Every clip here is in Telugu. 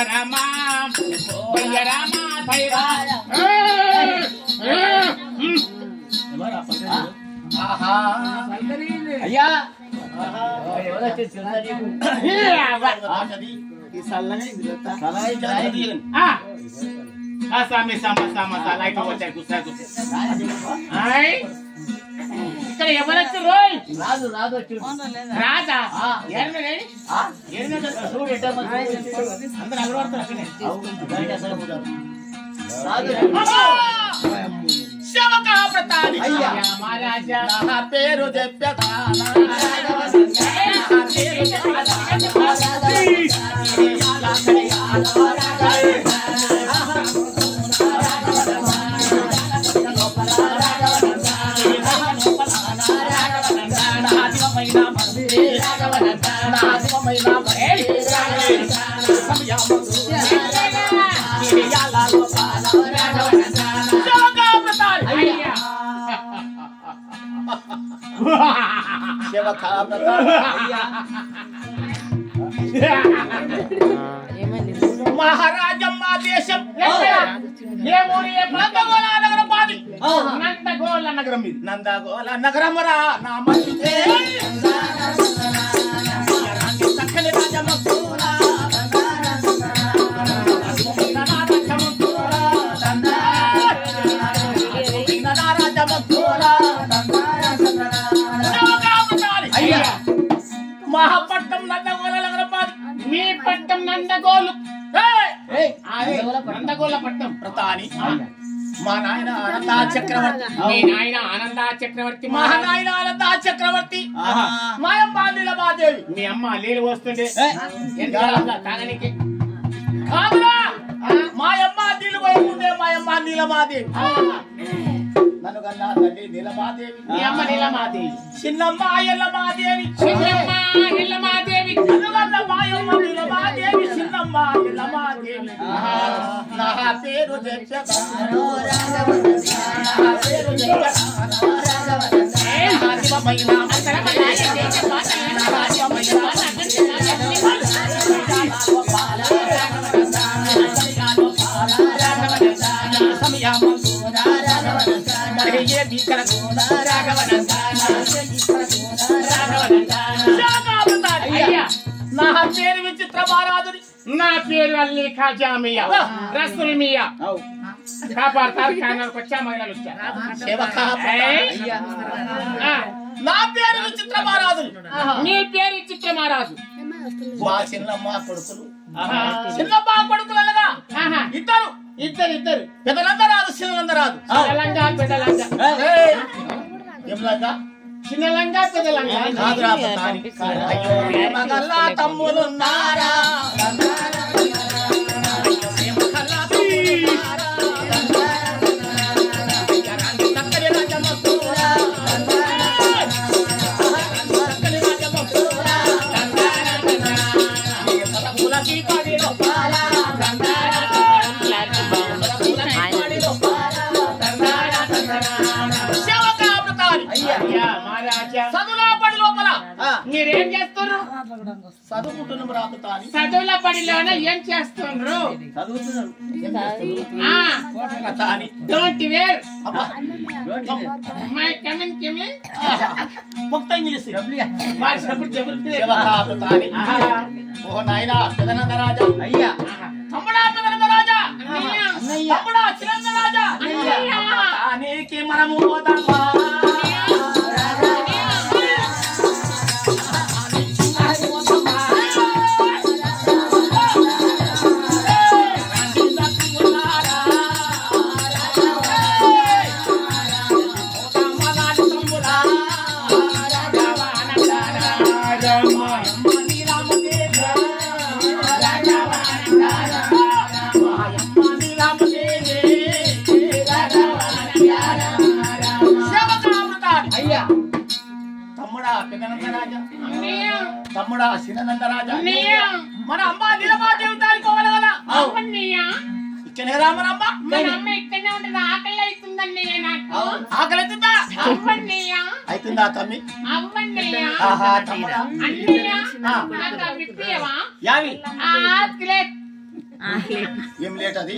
రామా భయ రామా భయ అయ్యా ఇక్కడ ఎవరొచ్చు రోయ్ రాదు రాదు రాదా అందరూ అలవాడతారు శవక ప్రతాని అయ్యా మహారాజా నా పేరు చెప్పదా మహారాజమ్మ దేశం ఏ ఊరి నందగోళ నగరం మాది నందగోళ నగరం ఇది నందగోళ నగరం రా నా మంత్రి చక్కని రాజమ్మ మహాపట్నం నందగోళ నగరం మాది మీ పట్నం నందగోలు నందగోళ పట్నం ప్రతాని మా నాయన ఆనందా చక్రవర్తి మీ నాయన ఆనందా చక్రవర్తి మా నాయన ఆనందా చక్రవర్తి మా అమ్మ నీలమాదేవి మీ అమ్మ నీళ్ళు వస్తుండే తాగనికి మా అమ్మ నీళ్ళు పోయకుండే మా అమ్మ నీలమాదేవి నన్ను కన్నా తల్లి నీలమాదేవి మీ అమ్మ నీలమాదేవి చిన్నమ్మ ఎల్లమాదేవి చిన్నమ్మ ఎల్లమాదేవి నన్ను కన్నా మా అమ్మ నీలమాదేవి చిన్నమ్మ ఎల్లమాదేవి నా పేరు చెప్పగాను నా పేరు చెప్పగాను రాజవమైన నా పేరు విచిత్ర మహారాజుని నా పేరు అల్లీ ఖాజామియా రసూల్ మియా కాపాడతారు కానాలకు వచ్చా మహిళలు నా పేరు విచిత్ర మహారాజుని నీ పేరు విచిత్ర మహారాజు మా చిన్నమ్మ కొడుకులు చిన్నమ్మ కొడుకులు అనగా ఇద్దరు ఇద్దరు ఇద్దరు పెద్దలందరాదు చిన్నలందరాదు ఏమలాగా చిన్నలంగా పెద్దలంగా మగల్లా తమ్ములున్నారా మీరేం చేస్తున్నారు చదువుకుంటున్నాం రాకుతా చదువుల పడిలోనే ఏం చేస్తున్నారు డోంట్ వేర్ మై కమింగ్ కిమింగ్ మొత్తం ఇంగ్లీష్ ఓ నాయనా పెదనంద రాజా అయ్యా తమ్ముడా పెదనంద రాజా తమ్ముడా చిరంద రాజా నీకి మనము పోతామా తమ్ముడా శివనంద రాజా మన అమ్మ నీలమాదేవి దానికోవాలి కదా ఇక్కడే రా మన అమ్మ ఇక్కడనే ఉంటుంది ఆకలి అవుతుందన్నయ్య నాకు ఆకలి అవుతుందా అవుతుందా తమ్మి ఆహా తమ్ముడా అన్నయ్య నాకు విప్పియవా యావి ఆకలి ఏం లేట్ అది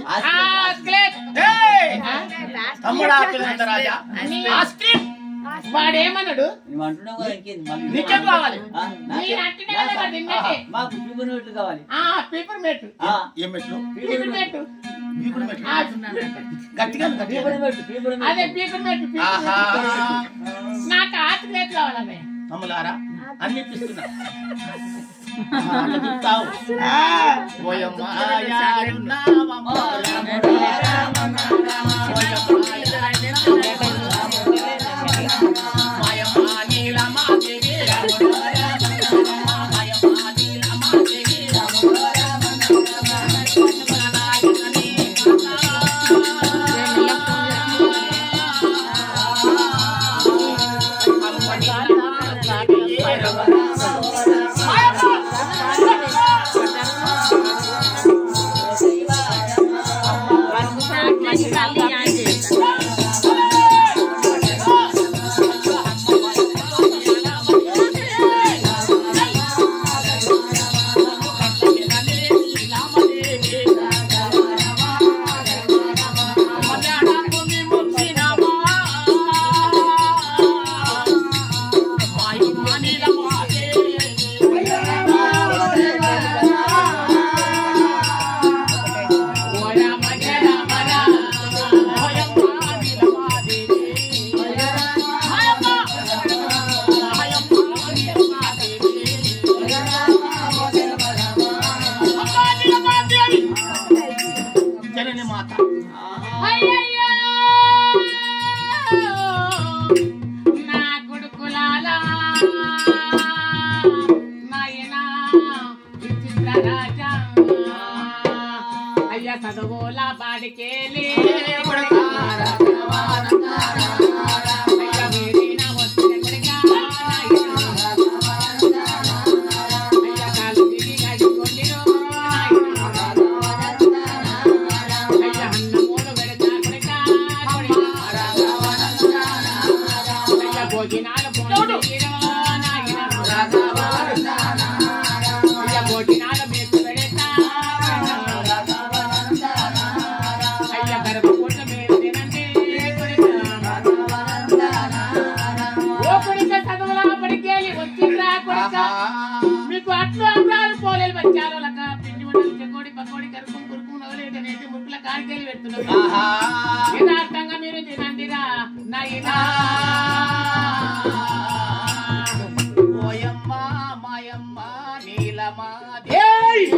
ఏయ్! తమ్ముడా పిల్లలంత రాజా ఆస్క్రీమ్ వాడేమన్నాడు నీకేం కావాలి మాకు పిలుపునట్లు కావాలి. పేపర్ మెట్టు ఏం మెట్లు పేపర్ మెట్టు పీకుడు మెట్లు గట్టిగా అదే పేపర్ మెట్టు ఆహా నాకు ఆత్మీయత కావాలనే తమ్ములారా అన్ని ఇప్పిస్తున్నా అట్లా చెప్తావు ఓయమ్మ యాడున్నావమ్మ చదువులా బాడికేలి మీకు అట్లు అమరాలు పోలేలు వచ్చారు పిండి వంటలు చెకోడి పకోడి కరుకు కురుకు నవలేటనేది ముక్కుల కాడికెళ్ళి పెడుతున్నారు యథార్థంగా మీరు తినండిరా నాయనా ఓయమ్మ మాయమ్మ నీలమాదేవి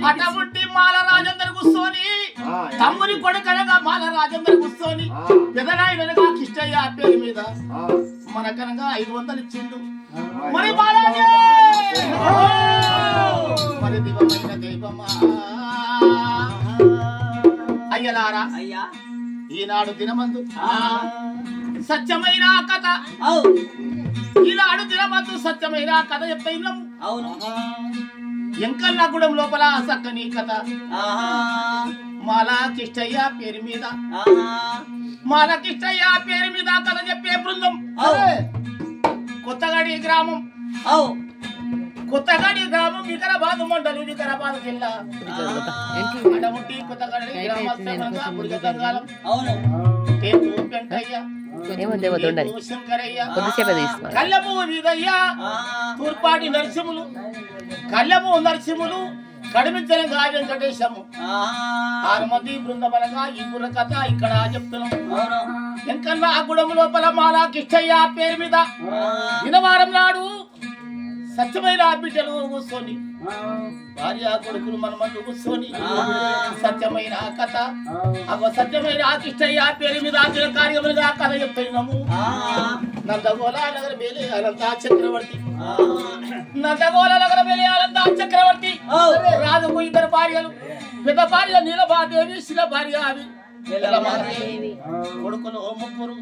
అటువంటి మాల రాజేందర్ కూర్చొని తమ్ముని కొడుకనగా మాల రాజేందర్ కూర్చొని పెదనాయనగా కిష్టయ్య పేరు మీద మనకనగా 500 ఇచ్చిండు మరి బాలాజీ మరి దివమైన దైవమా అయ్యలారా అయ్యా ఈనాడు దినమందు సత్యమైన కథ ఈనాడు దినమందు సత్యమైన కథ చెప్తా ఇన్నాము అవును ఎంకల్లాగూడెం లోపల సక్కని కథ మాలా కిష్టయ్య పేరు మీద మాలా కిష్టయ్య పేరు మీద కథ చెప్పే బృందం కొత్తగడి గ్రామం కొత్తగడి గ్రామం వికారాబాద్ మండలం వికారాబాద్ జిల్లా అడముట్టి కొత్తగడి గ్రామస్థానంగా బుడిగతంగాలం పేరు వెంకయ్య శంకరయ్య కల్లము వీరయ్య తూర్పాటి నరసింహులు కల్లము నరసింహులు కడిమించని గా వెంకటేశము 6 మంది బృందబలంగా ఈ గుర్ర కథ ఇక్కడ చెప్తున్నాం. ఎంకన్నా ఆ గుడం లోపల మాలా కిష్టయ్య పేరు మీద దినవారం నాడు సత్యమైన బిడ్డలు కూర్చొని భార్య కొడుకులు మనమల్లు కూర్చొని సత్యమైన కథ సత్యమైన కిష్టయ్య పేరు మీద కార్యములుగా కథ చెప్తున్నాము. నందగోళ నగర బేలి అనంత చక్రవర్తి నందగోళ నగర బేలి అనంత చక్రవర్తి రాజుకు 2 భార్యలు. పెద్ద భార్య నీలమాదేవి, చిన్న భార్య అవి కొడుకులు 3.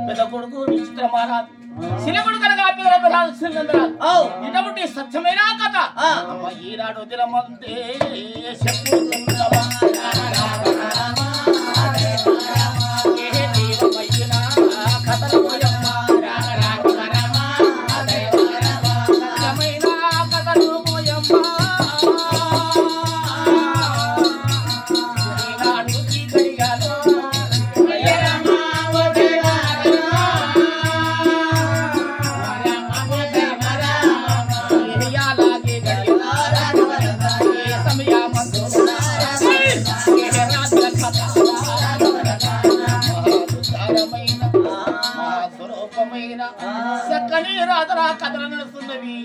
పెద్ద కొడుకు విచిత్రమారాజు, చిన్న కొడుకు ఇటువంటి సత్యమైన కథ ఈనాడు దినమంతే చక్కని రాతరా కథలు నడుస్తున్నవి.